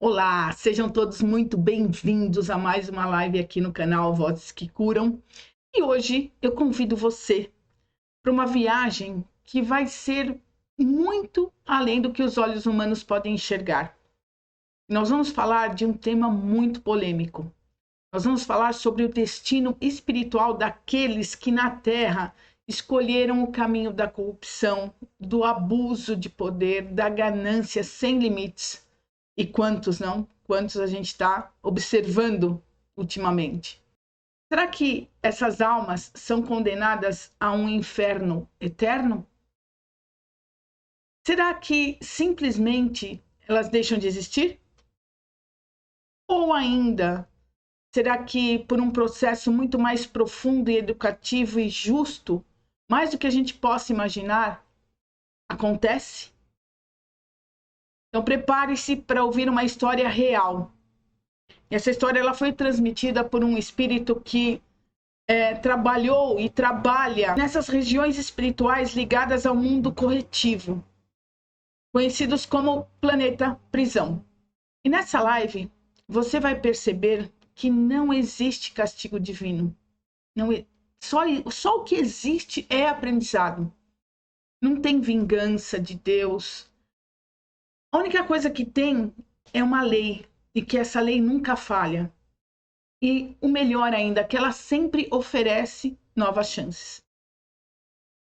Olá, sejam todos muito bem-vindos a mais uma live aqui no canal Vozes que Curam. E hoje eu convido você para uma viagem que vai ser muito além do que os olhos humanos podem enxergar. Nós vamos falar de um tema muito polêmico. Nós vamos falar sobre o destino espiritual daqueles que na Terra escolheram o caminho da corrupção, do abuso de poder, da ganância sem limites. E quantos não? Quantos a gente está observando ultimamente? Será que essas almas são condenadas a um inferno eterno? Será que simplesmente elas deixam de existir? Ou ainda, será que por um processo muito mais profundo e educativo e justo, mais do que a gente possa imaginar, acontece? Então prepare-se para ouvir uma história real. E essa história ela foi transmitida por um espírito que trabalhou e trabalha nessas regiões espirituais ligadas ao mundo corretivo, conhecidos como planeta prisão. E nessa live você vai perceber que não existe castigo divino. Não, só o que existe é aprendizado. Não tem vingança de Deus. A única coisa que tem é uma lei, e que essa lei nunca falha. E o melhor ainda, que ela sempre oferece novas chances.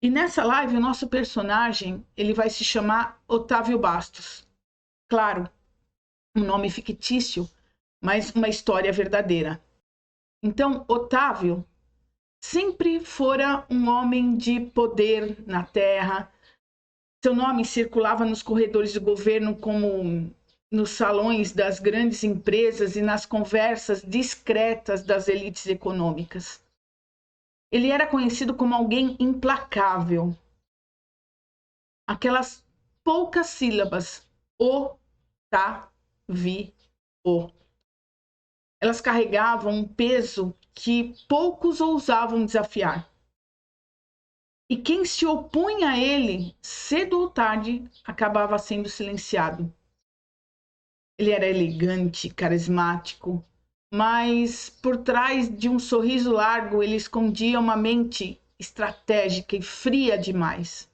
E nessa live, o nosso personagem, ele vai se chamar Otávio Bastos. Claro, um nome fictício, mas uma história verdadeira. Então, Otávio sempre fora um homem de poder na Terra. Seu nome circulava nos corredores do governo como nos salões das grandes empresas e nas conversas discretas das elites econômicas. Ele era conhecido como alguém implacável. Aquelas poucas sílabas, o, tá, vi, o. Elas carregavam um peso que poucos ousavam desafiar. E quem se opunha a ele, cedo ou tarde, acabava sendo silenciado. Ele era elegante, carismático, mas por trás de um sorriso largo ele escondia uma mente estratégica e fria demais.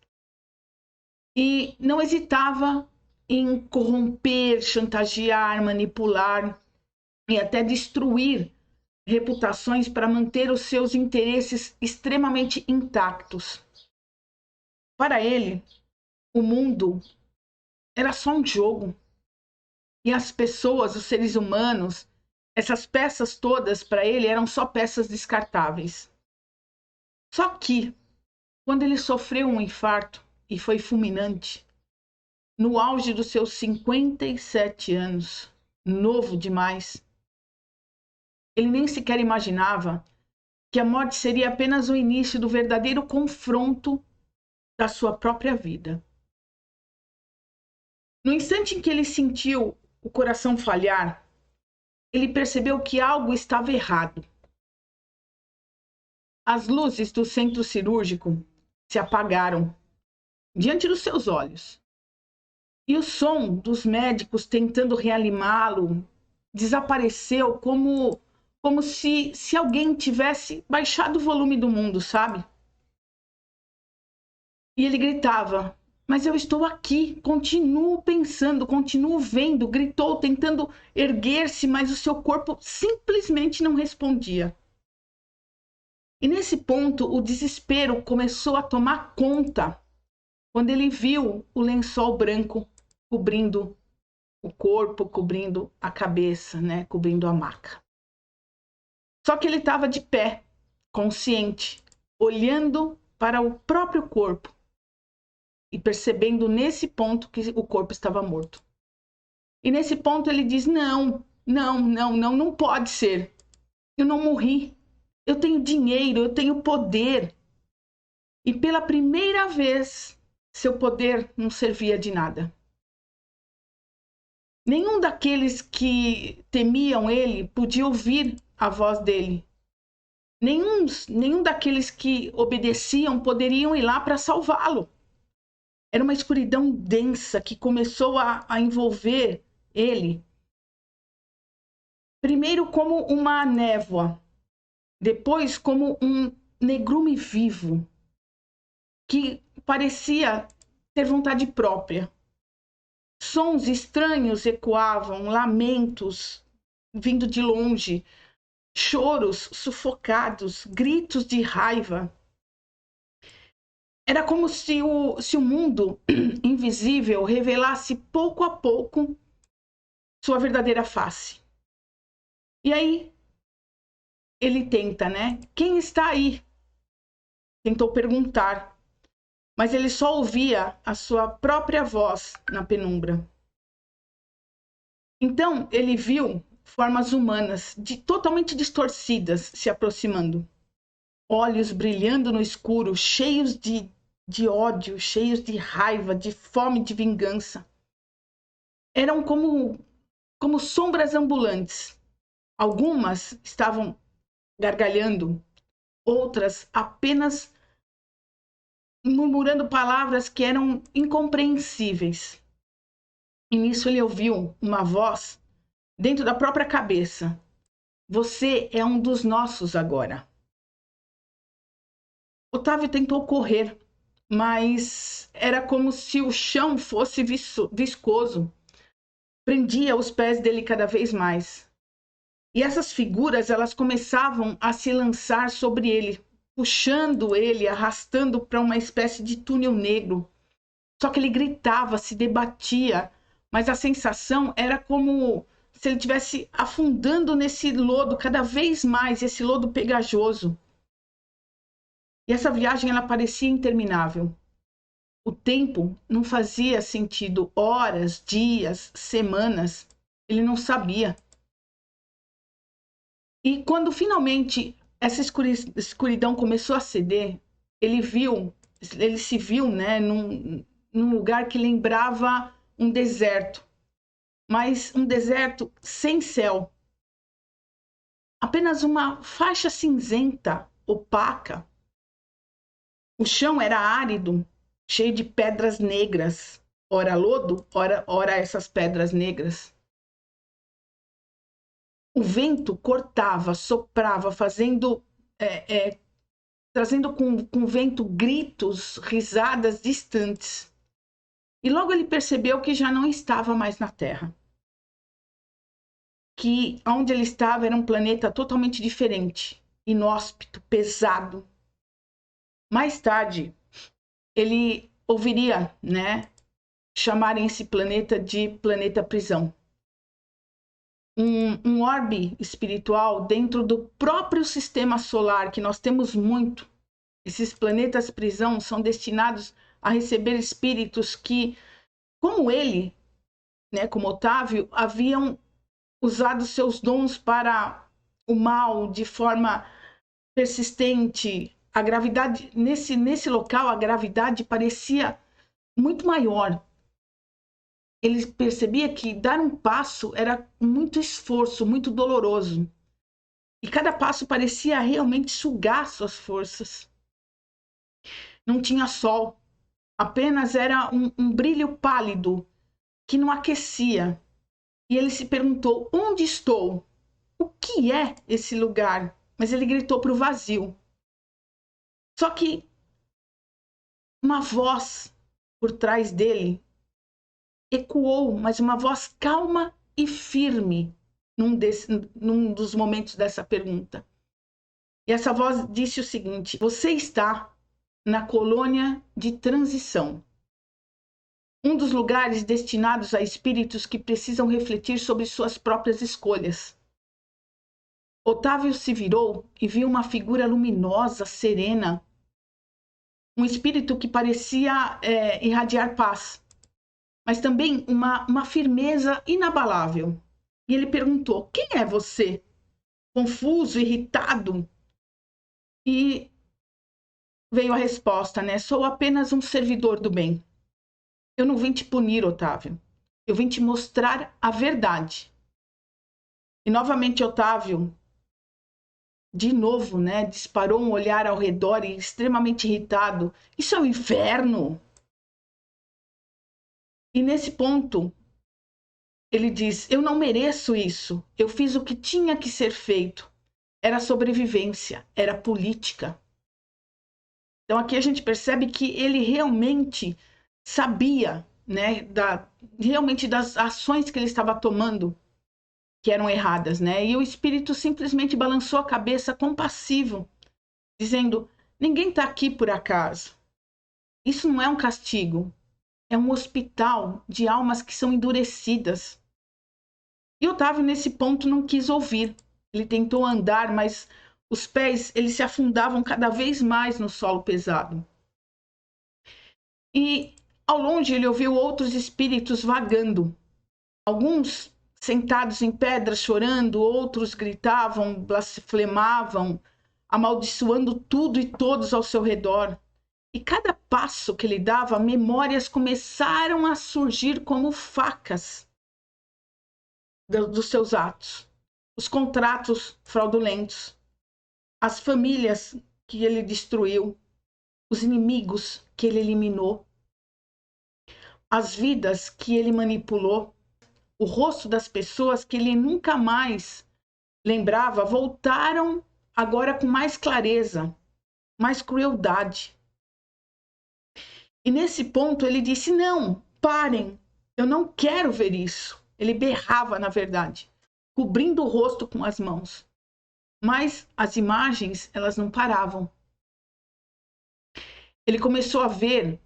E não hesitava em corromper, chantagear, manipular e até destruir reputações para manter os seus interesses extremamente intactos. Para ele, o mundo era só um jogo. E as pessoas, os seres humanos, essas peças todas para ele eram só peças descartáveis. Só que, quando ele sofreu um infarto, e foi fulminante, no auge dos seus 57 anos, novo demais, ele nem sequer imaginava que a morte seria apenas o início do verdadeiro confronto da sua própria vida. No instante em que ele sentiu o coração falhar, ele percebeu que algo estava errado. As luzes do centro cirúrgico se apagaram diante dos seus olhos. E o som dos médicos tentando reanimá-lo desapareceu como se alguém tivesse baixado o volume do mundo, sabe? E ele gritava: mas eu estou aqui, continuo pensando, continuo vendo, gritou, tentando erguer-se, mas o seu corpo simplesmente não respondia. E nesse ponto, o desespero começou a tomar conta, quando ele viu o lençol branco cobrindo o corpo, cobrindo a cabeça, né? Cobrindo a maca. Só que ele estava de pé, consciente, olhando para o próprio corpo e percebendo nesse ponto que o corpo estava morto. E nesse ponto ele diz: não pode ser. Eu não morri. Eu tenho dinheiro, eu tenho poder. E pela primeira vez, seu poder não servia de nada. Nenhum daqueles que temiam ele podia ouvir a voz dele. Nenhum daqueles que obedeciam poderiam ir lá para salvá-lo. Era uma escuridão densa que começou a envolver ele. Primeiro como uma névoa, depois como um negrume vivo, que parecia ter vontade própria. Sons estranhos ecoavam, lamentos vindo de longe, choros sufocados, gritos de raiva. Era como se o mundo invisível revelasse pouco a pouco sua verdadeira face. E aí ele tenta, né? Quem está aí? Tentou perguntar, mas ele só ouvia a sua própria voz na penumbra. Então ele viu formas humanas, totalmente distorcidas, se aproximando. Olhos brilhando no escuro, cheios de ódio, cheios de raiva, de fome de vingança. Eram como sombras ambulantes. Algumas estavam gargalhando, outras apenas murmurando palavras que eram incompreensíveis. E nisso ele ouviu uma voz dentro da própria cabeça. Você é um dos nossos agora. Otávio tentou correr, mas era como se o chão fosse viscoso. Prendia os pés dele cada vez mais. E essas figuras, elas começavam a se lançar sobre ele, puxando ele, arrastando para uma espécie de túnel negro. Só que ele gritava, se debatia, mas a sensação era como se ele estivesse afundando nesse lodo cada vez mais, esse lodo pegajoso. E essa viagem, ela parecia interminável. O tempo não fazia sentido, horas, dias, semanas, ele não sabia. E quando finalmente essa escuridão começou a ceder, ele se viu, né, num lugar que lembrava um deserto, mas um deserto sem céu. Apenas uma faixa cinzenta, opaca. O chão era árido, cheio de pedras negras, ora lodo, ora essas pedras negras. O vento cortava, soprava, trazendo com o vento gritos, risadas distantes. E logo ele percebeu que já não estava mais na Terra. Que onde ele estava era um planeta totalmente diferente, inóspito, pesado. Mais tarde, ele ouviria, né, chamarem esse planeta de planeta prisão. Um orbe espiritual dentro do próprio sistema solar, que nós temos muito. Esses planetas prisão são destinados a receber espíritos que, como ele, né, como Otávio, haviam usado seus dons para o mal de forma persistente. A gravidade, nesse local, a gravidade parecia muito maior. Ele percebia que dar um passo era muito esforço, muito doloroso. E cada passo parecia realmente sugar suas forças. Não tinha sol, apenas era um brilho pálido que não aquecia. E ele se perguntou: onde estou? O que é esse lugar? Mas ele gritou para o vazio. Só que uma voz por trás dele ecoou, mas uma voz calma e firme num dos momentos dessa pergunta. E essa voz disse o seguinte: você está na colônia de transição, um dos lugares destinados a espíritos que precisam refletir sobre suas próprias escolhas. Otávio se virou e viu uma figura luminosa, serena, um espírito que parecia irradiar paz, mas também uma firmeza inabalável. E ele perguntou: quem é você? Confuso, irritado. E veio a resposta, né? Sou apenas um servidor do bem. Eu não vim te punir, Otávio. Eu vim te mostrar a verdade. E novamente Otávio, de novo, né, disparou um olhar ao redor e extremamente irritado. Isso é um inferno. E nesse ponto, ele diz: eu não mereço isso, eu fiz o que tinha que ser feito. Era sobrevivência, era política. Então aqui a gente percebe que ele realmente sabia, né, realmente das ações que ele estava tomando que eram erradas, né? E o espírito simplesmente balançou a cabeça compassivo, dizendo: ninguém está aqui por acaso. Isso não é um castigo, é um hospital de almas que são endurecidas. E Otávio, nesse ponto, não quis ouvir. Ele tentou andar, mas os pés eles se afundavam cada vez mais no solo pesado. E ao longe ele ouviu outros espíritos vagando. Alguns sentados em pedras chorando, outros gritavam, blasfemavam, amaldiçoando tudo e todos ao seu redor. E cada passo que ele dava, memórias começaram a surgir como facas dos seus atos. Os contratos fraudulentos, as famílias que ele destruiu, os inimigos que ele eliminou, as vidas que ele manipulou, o rosto das pessoas que ele nunca mais lembrava voltaram agora com mais clareza, mais crueldade. E nesse ponto ele disse: não, parem, eu não quero ver isso. Ele berrava, na verdade, cobrindo o rosto com as mãos. Mas as imagens, elas não paravam. Ele começou a ver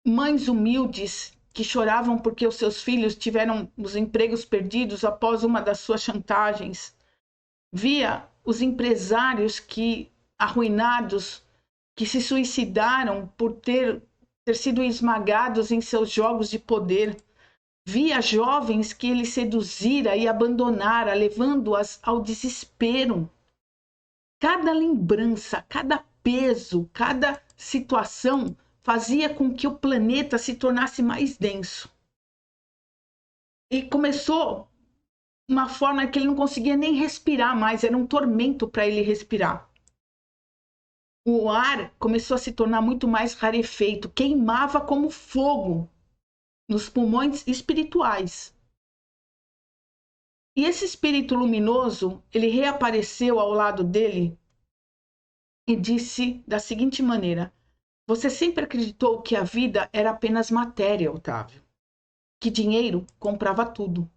mães humildes que choravam porque os seus filhos tiveram os empregos perdidos após uma das suas chantagens. Via os empresários que arruinados, que se suicidaram por ter sido esmagados em seus jogos de poder. Via jovens que ele seduzira e abandonara, levando-as ao desespero. Cada lembrança, cada peso, cada situação fazia com que o planeta se tornasse mais denso. E começou uma forma que ele não conseguia nem respirar mais, era um tormento para ele respirar. O ar começou a se tornar muito mais rarefeito, queimava como fogo nos pulmões espirituais. E esse espírito luminoso, ele reapareceu ao lado dele e disse da seguinte maneira: você sempre acreditou que a vida era apenas matéria, Otávio, que dinheiro comprava tudo.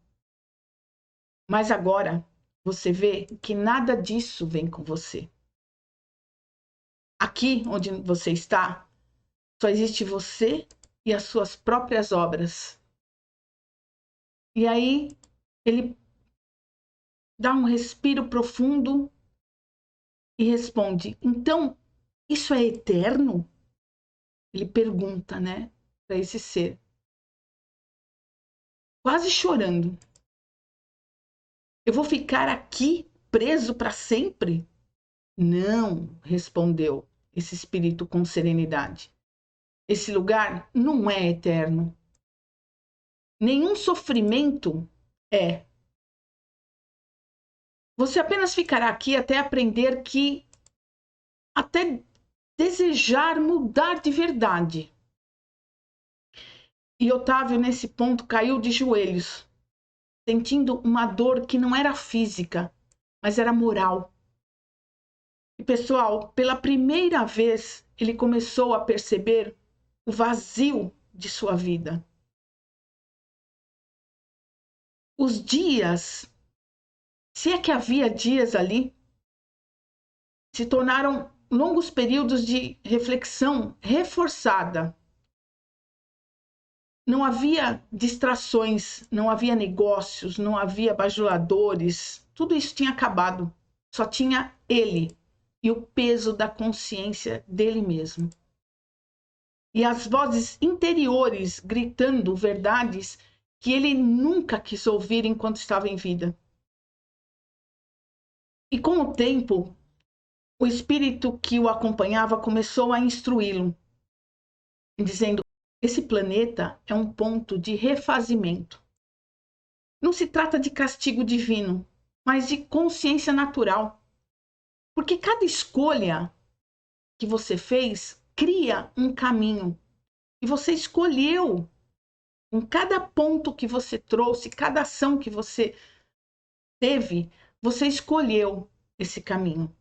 Mas agora você vê que nada disso vem com você. Aqui onde você está, só existe você e as suas próprias obras. E aí ele dá um respiro profundo e responde: então, isso é eterno? Ele pergunta, né, para esse ser, quase chorando. Eu vou ficar aqui preso para sempre? Não, respondeu esse espírito com serenidade. Esse lugar não é eterno. Nenhum sofrimento é. Você apenas ficará aqui até aprender que, até desejar mudar de verdade. E Otávio, nesse ponto, caiu de joelhos, sentindo uma dor que não era física, mas era moral. E, pessoal, pela primeira vez, ele começou a perceber o vazio de sua vida. Os dias, se é que havia dias ali, se tornaram longos períodos de reflexão reforçada. Não havia distrações, não havia negócios, não havia bajuladores, tudo isso tinha acabado. Só tinha ele e o peso da consciência dele mesmo. E as vozes interiores gritando verdades que ele nunca quis ouvir enquanto estava em vida. E com o tempo, o espírito que o acompanhava começou a instruí-lo, dizendo: esse planeta é um ponto de refazimento. Não se trata de castigo divino, mas de consciência natural. Porque cada escolha que você fez cria um caminho. E você escolheu Com cada ponto que você trouxe, cada ação que você teve, você escolheu esse caminho.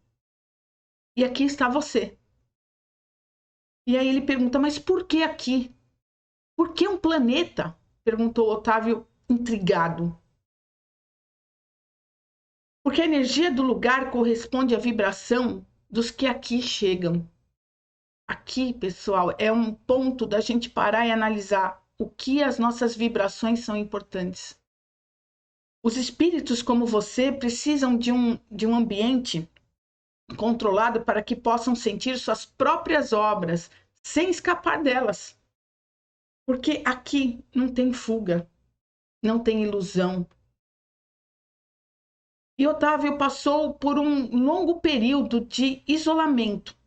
E aqui está você. E aí ele pergunta, mas por que aqui? Por que um planeta? Perguntou Otávio, intrigado. Porque a energia do lugar corresponde à vibração dos que aqui chegam. Aqui, pessoal, é um ponto da gente parar e analisar o que as nossas vibrações são importantes. Os espíritos como você precisam de um ambiente controlado para que possam sentir suas próprias obras sem escapar delas. Porque aqui não tem fuga, não tem ilusão. E Otávio passou por um longo período de isolamento.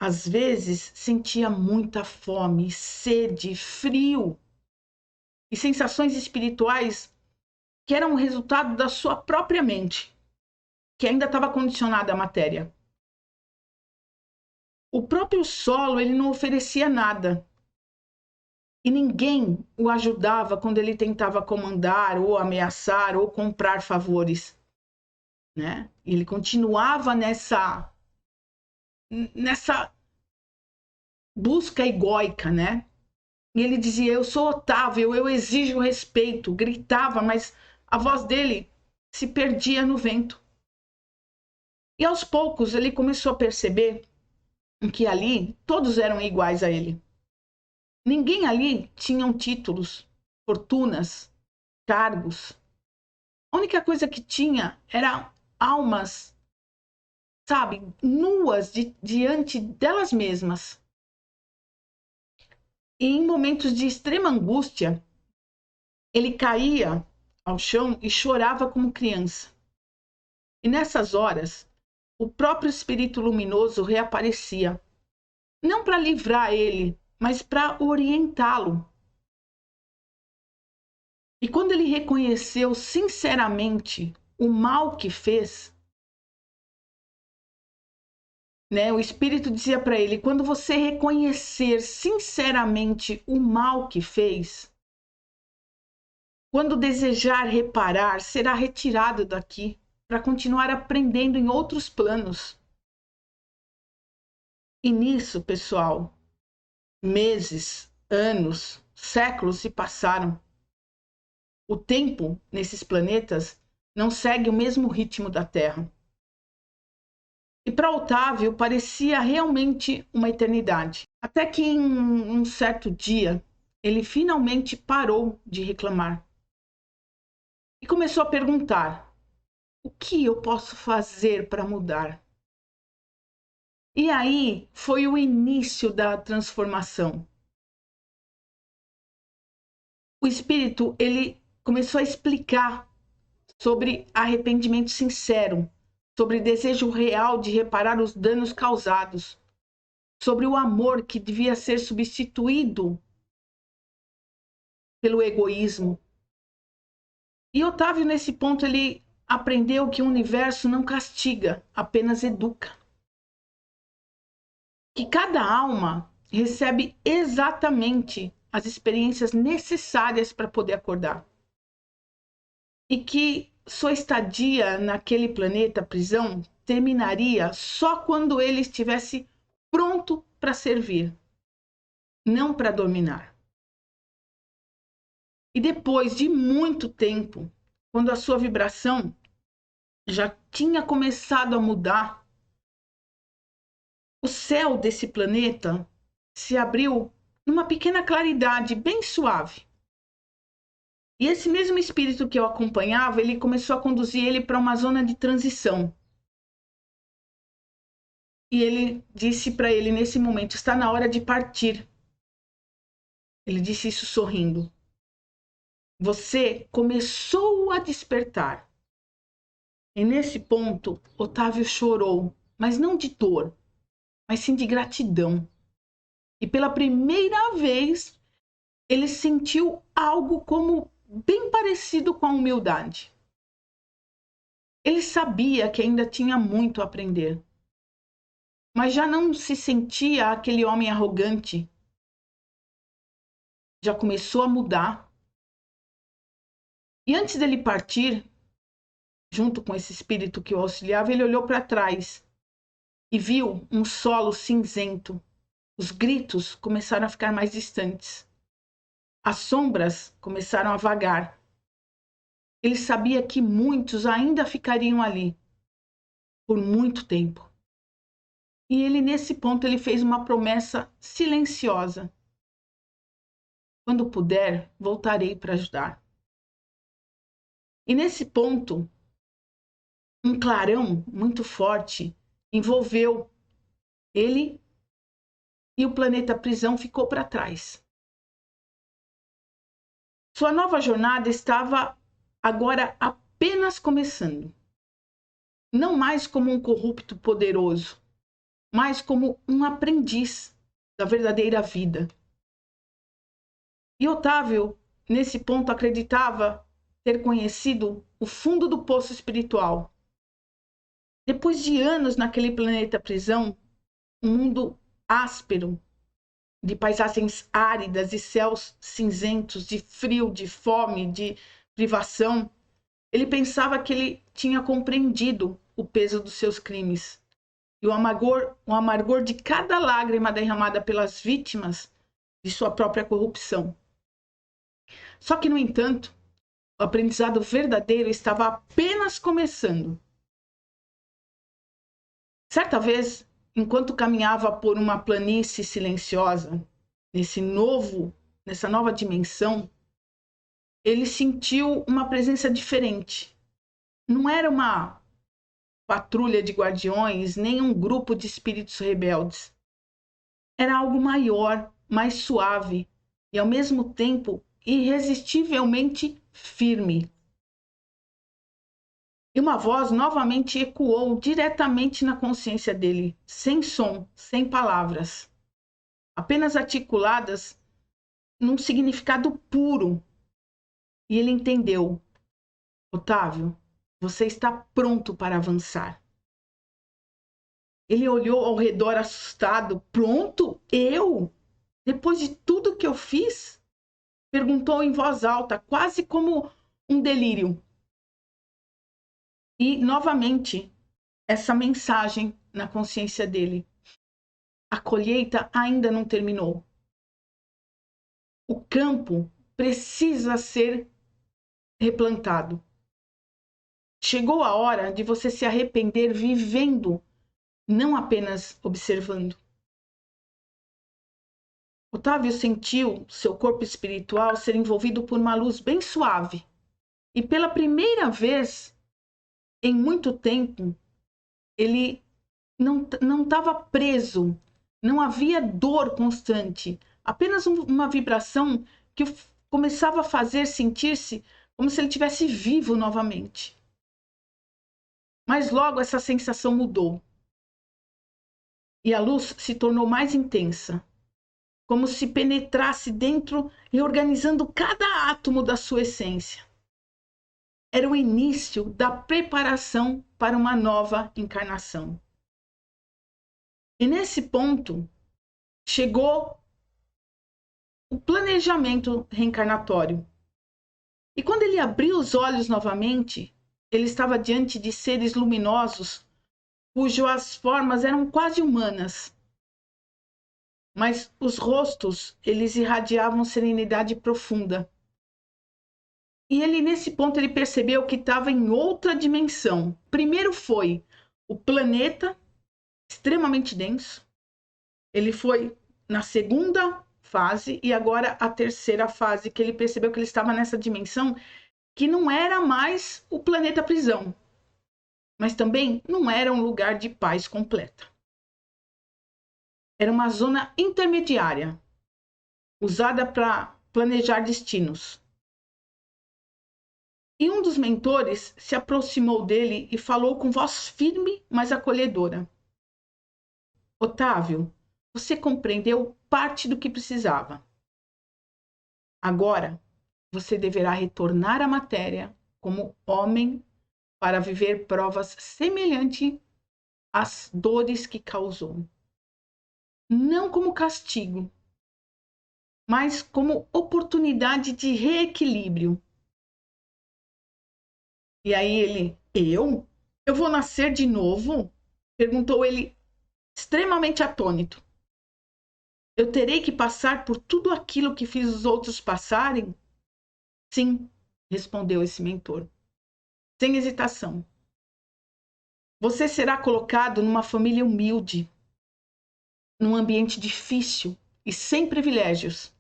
Às vezes sentia muita fome, sede, frio e sensações espirituais que eram o resultado da sua própria mente, que ainda estava condicionada à matéria. O próprio solo, ele não oferecia nada. E ninguém o ajudava quando ele tentava comandar, ou ameaçar, ou comprar favores, né? Ele continuava nessa busca egóica, né? E ele dizia, eu sou Otávio, eu exijo respeito, gritava, mas a voz dele se perdia no vento. E aos poucos ele começou a perceber que ali todos eram iguais a ele. Ninguém ali tinha títulos, fortunas, cargos. A única coisa que tinha era almas, sabe, nuas diante delas mesmas. E em momentos de extrema angústia, ele caía ao chão e chorava como criança. E nessas horas, o próprio Espírito Luminoso reaparecia, não para livrar ele, mas para orientá-lo. E quando ele reconheceu sinceramente o mal que fez, né, o Espírito dizia para ele, quando você reconhecer sinceramente o mal que fez, quando desejar reparar, será retirado daqui para continuar aprendendo em outros planos. E nisso, pessoal, meses, anos, séculos se passaram. O tempo nesses planetas não segue o mesmo ritmo da Terra. E para Otávio parecia realmente uma eternidade. Até que em um certo dia, ele finalmente parou de reclamar. E começou a perguntar, o que eu posso fazer para mudar? E aí foi o início da transformação. O Espírito, ele começou a explicar sobre arrependimento sincero, sobre desejo real de reparar os danos causados, sobre o amor que devia ser substituído pelo egoísmo. E Otávio, nesse ponto, ele aprendeu que o universo não castiga, apenas educa. Que cada alma recebe exatamente as experiências necessárias para poder acordar. E que sua estadia naquele planeta prisão terminaria só quando ele estivesse pronto para servir, não para dominar. E depois de muito tempo, quando a sua vibração já tinha começado a mudar, o céu desse planeta se abriu numa pequena claridade bem suave. E esse mesmo espírito que eu acompanhava, ele começou a conduzir ele para uma zona de transição. E ele disse para ele nesse momento, está na hora de partir. Ele disse isso sorrindo. Você começou a despertar. E nesse ponto, Otávio chorou, mas não de dor, mas sim de gratidão. E pela primeira vez, ele sentiu algo como bem parecido com a humildade. Ele sabia que ainda tinha muito a aprender, mas já não se sentia aquele homem arrogante já começou a mudar. E antes dele partir, junto com esse espírito que o auxiliava, ele olhou para trás e viu um solo cinzento. Os gritos começaram a ficar mais distantes. As sombras começaram a vagar. Ele sabia que muitos ainda ficariam ali por muito tempo. E ele, nesse ponto, ele fez uma promessa silenciosa. Quando puder, voltarei para ajudar. E nesse ponto, um clarão muito forte envolveu ele e o planeta prisão ficou para trás. Sua nova jornada estava agora apenas começando. Não mais como um corrupto poderoso, mas como um aprendiz da verdadeira vida. E Otávio, nesse ponto, acreditava ter conhecido o fundo do poço espiritual. Depois de anos naquele planeta prisão, um mundo áspero, de paisagens áridas e céus cinzentos, de frio, de fome, de privação, ele pensava que ele tinha compreendido o peso dos seus crimes e o amargor de cada lágrima derramada pelas vítimas de sua própria corrupção. Só que, no entanto, o aprendizado verdadeiro estava apenas começando. Certa vez, enquanto caminhava por uma planície silenciosa, nessa nova dimensão, ele sentiu uma presença diferente. Não era uma patrulha de guardiões, nem um grupo de espíritos rebeldes. Era algo maior, mais suave e, ao mesmo tempo, irresistivelmente firme. E uma voz novamente ecoou diretamente na consciência dele, sem som, sem palavras, apenas articuladas num significado puro. E ele entendeu: Otávio, você está pronto para avançar. Ele olhou ao redor assustado. Pronto? Eu? Depois de tudo que eu fiz? Perguntou em voz alta, quase como um delírio. E, novamente, essa mensagem na consciência dele: a colheita ainda não terminou. O campo precisa ser replantado. Chegou a hora de você se arrepender vivendo, não apenas observando. Otávio sentiu seu corpo espiritual ser envolvido por uma luz bem suave. E pela primeira vez em muito tempo, ele não estava preso, não havia dor constante, apenas uma vibração que começava a fazer sentir-se como se ele estivesse vivo novamente. Mas logo essa sensação mudou. E a luz se tornou mais intensa, como se penetrasse dentro, reorganizando cada átomo da sua essência. Era o início da preparação para uma nova encarnação. E nesse ponto, chegou o planejamento reencarnatório. E quando ele abriu os olhos novamente, ele estava diante de seres luminosos, cujas formas eram quase humanas. Mas os rostos, eles irradiavam serenidade profunda. E ele, nesse ponto, ele percebeu que estava em outra dimensão. Primeiro foi o planeta, extremamente denso. Ele foi na segunda fase e agora a terceira fase, que ele percebeu que ele estava nessa dimensão que não era mais o planeta prisão, mas também não era um lugar de paz completa. Era uma zona intermediária, usada para planejar destinos. E um dos mentores se aproximou dele e falou com voz firme, mas acolhedora: Otávio, você compreendeu parte do que precisava. Agora, você deverá retornar à matéria como homem para viver provas semelhantes às dores que causou. Não como castigo, mas como oportunidade de reequilíbrio. E aí ele, eu vou nascer de novo? Perguntou ele, extremamente atônito. Eu terei que passar por tudo aquilo que fiz os outros passarem? Sim, respondeu esse mentor, sem hesitação. Você será colocado numa família humilde, num ambiente difícil e sem privilégios.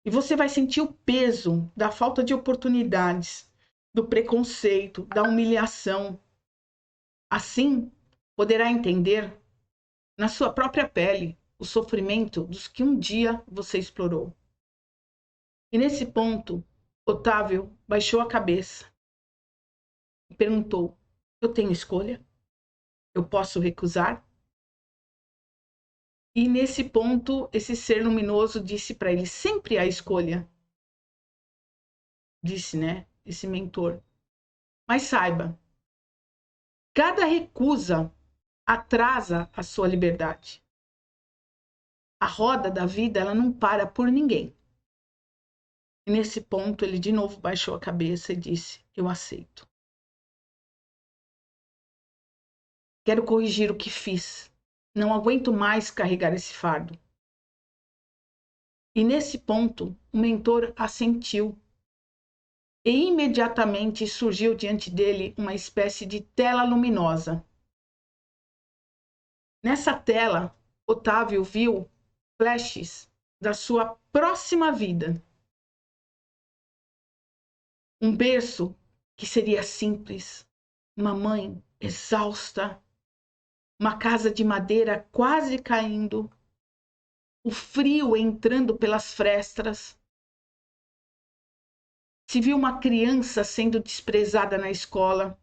E você vai sentir o peso da falta de oportunidades, do preconceito, da humilhação. Assim, poderá entender na sua própria pele o sofrimento dos que um dia você explorou. E nesse ponto, Otávio baixou a cabeça e perguntou: eu tenho escolha? Eu posso recusar? E nesse ponto, esse ser luminoso disse para ele: sempre há escolha. Disse, né? Esse mentor. Mas saiba, cada recusa atrasa a sua liberdade. A roda da vida, ela não para por ninguém. E nesse ponto, ele de novo baixou a cabeça e disse: eu aceito. Quero corrigir o que fiz. Não aguento mais carregar esse fardo. E nesse ponto, o mentor assentiu. E imediatamente surgiu diante dele uma espécie de tela luminosa. Nessa tela, Otávio viu flashes da sua próxima vida. Um berço que seria simples, uma mãe exausta, uma casa de madeira quase caindo, o frio entrando pelas frestas. Se viu uma criança sendo desprezada na escola,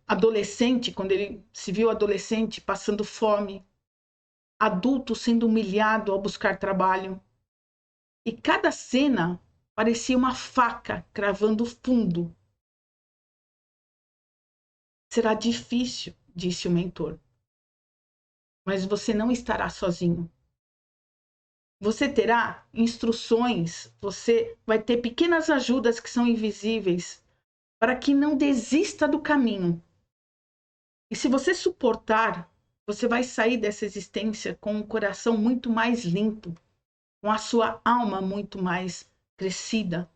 adolescente, quando ele se viu adolescente passando fome, adulto sendo humilhado ao buscar trabalho. E cada cena parecia uma faca cravando fundo. Será difícil, disse o mentor, mas você não estará sozinho. Você terá instruções, você vai ter pequenas ajudas que são invisíveis para que não desista do caminho. E se você suportar, você vai sair dessa existência com um coração muito mais limpo, com a sua alma muito mais crescida.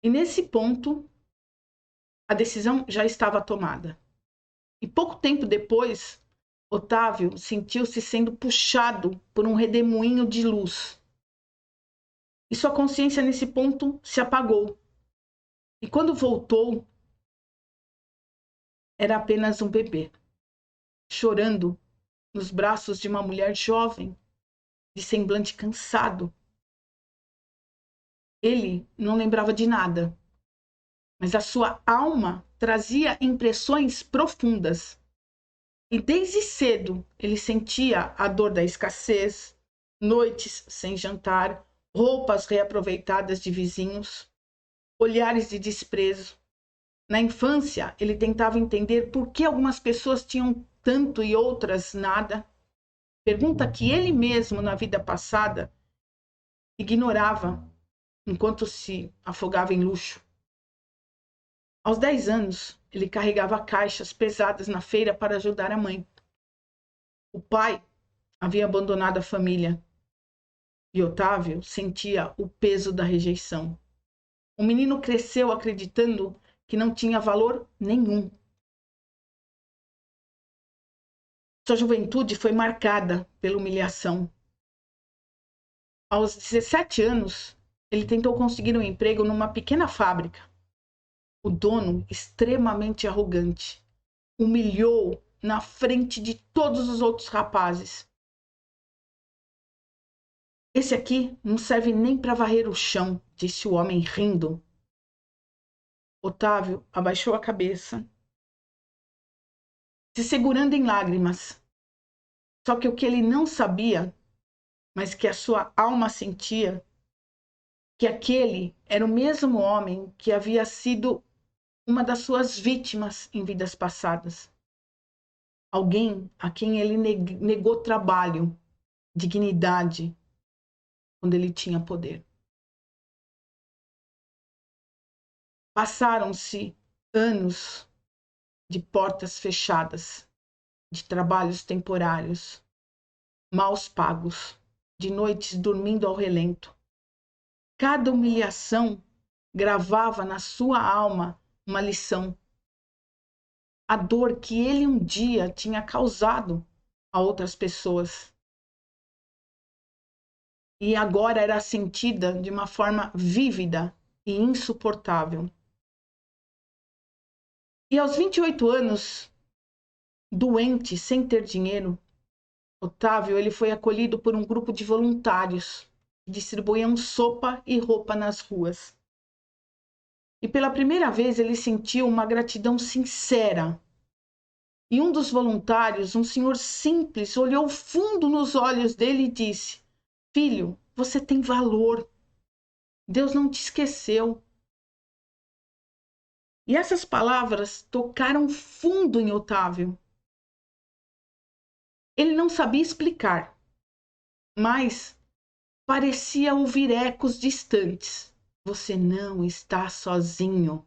E nesse ponto, a decisão já estava tomada. E pouco tempo depois, Otávio sentiu-se sendo puxado por um redemoinho de luz. E sua consciência nesse ponto se apagou. E quando voltou, era apenas um bebê, chorando nos braços de uma mulher jovem, de semblante cansado. Ele não lembrava de nada, mas a sua alma trazia impressões profundas. E desde cedo ele sentia a dor da escassez, noites sem jantar, roupas reaproveitadas de vizinhos, olhares de desprezo. Na infância, ele tentava entender por que algumas pessoas tinham tanto e outras nada. Pergunta que ele mesmo, na vida passada, ignorava enquanto se afogava em luxo. Aos 10 anos, ele carregava caixas pesadas na feira para ajudar a mãe. O pai havia abandonado a família e Otávio sentia o peso da rejeição. O menino cresceu acreditando que não tinha valor nenhum. Sua juventude foi marcada pela humilhação. Aos 17 anos, ele tentou conseguir um emprego numa pequena fábrica. O dono, extremamente arrogante, humilhou na frente de todos os outros rapazes. Esse aqui não serve nem para varrer o chão, disse o homem rindo. Otávio abaixou a cabeça, se segurando em lágrimas. Só que o que ele não sabia, mas que a sua alma sentia, que aquele era o mesmo homem que havia sido uma das suas vítimas em vidas passadas. Alguém a quem ele negou trabalho, dignidade quando ele tinha poder. Passaram-se anos de portas fechadas, de trabalhos temporários, maus pagos, de noites dormindo ao relento. Cada humilhação gravava na sua alma uma lição. A dor que ele um dia tinha causado a outras pessoas. E agora era sentida de uma forma vívida e insuportável. E aos 28 anos, doente, sem ter dinheiro, Otávio ele foi acolhido por um grupo de voluntários que distribuíam sopa e roupa nas ruas. E pela primeira vez ele sentiu uma gratidão sincera. E um dos voluntários, um senhor simples, olhou fundo nos olhos dele e disse: "Filho, você tem valor. Deus não te esqueceu." E essas palavras tocaram fundo em Otávio. Ele não sabia explicar, mas parecia ouvir ecos distantes. Você não está sozinho.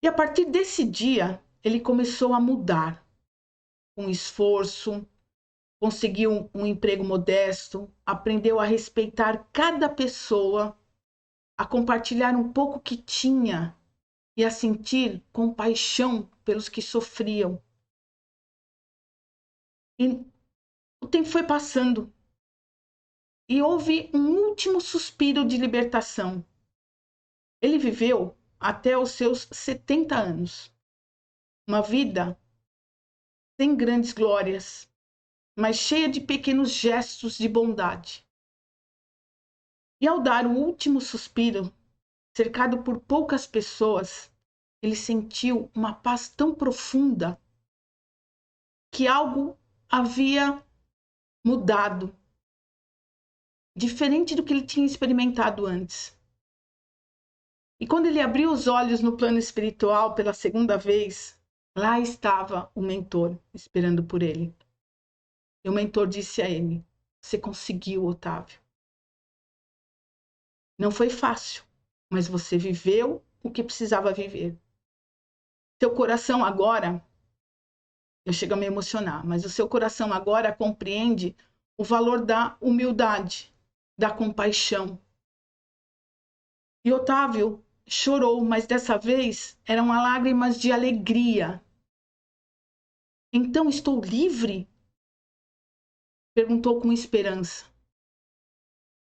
E a partir desse dia, ele começou a mudar. Com esforço, conseguiu um emprego modesto, aprendeu a respeitar cada pessoa, a compartilhar um pouco que tinha e a sentir compaixão pelos que sofriam. E o tempo foi passando e houve um último suspiro de libertação. Ele viveu até os seus 70 anos. Uma vida sem grandes glórias, mas cheia de pequenos gestos de bondade. E ao dar o último suspiro, cercado por poucas pessoas, ele sentiu uma paz tão profunda que algo havia mudado, diferente do que ele tinha experimentado antes. E quando ele abriu os olhos no plano espiritual pela segunda vez, lá estava o mentor esperando por ele. E o mentor disse a ele: "Você conseguiu, Otávio. Não foi fácil, mas você viveu o que precisava viver. Seu coração agora," eu chego a me emocionar, mas o seu coração agora compreende o valor da humildade, da compaixão." E Otávio chorou, mas dessa vez eram lágrimas de alegria. "Então estou livre?" perguntou com esperança.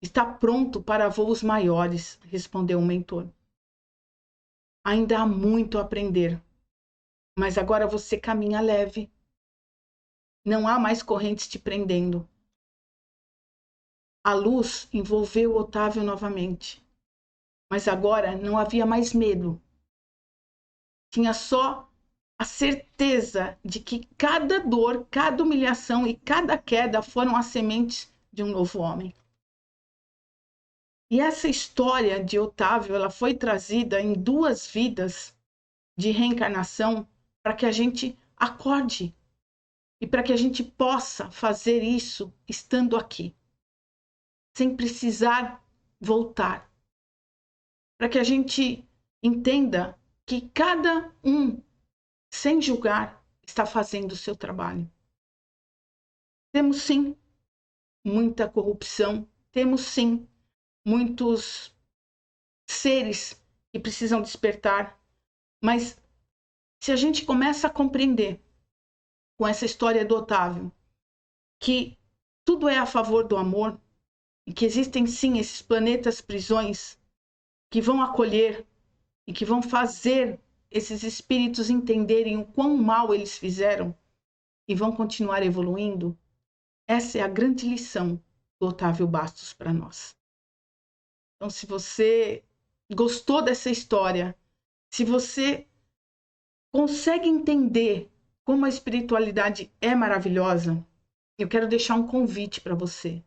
"Está pronto para voos maiores", respondeu o mentor. "Ainda há muito a aprender, mas agora você caminha leve. Não há mais correntes te prendendo." A luz envolveu Otávio novamente, mas agora não havia mais medo. Tinha só a certeza de que cada dor, cada humilhação e cada queda foram as sementes de um novo homem. E essa história de Otávio, ela foi trazida em 2 vidas de reencarnação para que a gente acorde e para que a gente possa fazer isso estando aqui, sem precisar voltar. Para que a gente entenda que cada um, sem julgar, está fazendo o seu trabalho. Temos sim muita corrupção, temos sim muitos seres que precisam despertar, mas se a gente começa a compreender com essa história do Otávio que tudo é a favor do amor e que existem sim esses planetas prisões que vão acolher e que vão fazer esses espíritos entenderem o quão mal eles fizeram e vão continuar evoluindo, essa é a grande lição do Otávio Bastos para nós. Então, se você gostou dessa história, se você consegue entender como a espiritualidade é maravilhosa, eu quero deixar um convite para você.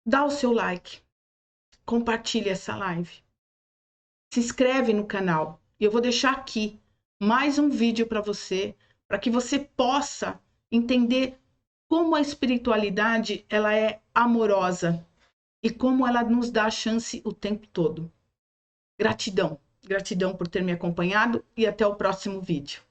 Dá o seu like, compartilhe essa live, se inscreve no canal. E eu vou deixar aqui mais um vídeo para que você possa entender como a espiritualidade ela é amorosa e como ela nos dá a chance o tempo todo. Gratidão. Gratidão por ter me acompanhado e até o próximo vídeo.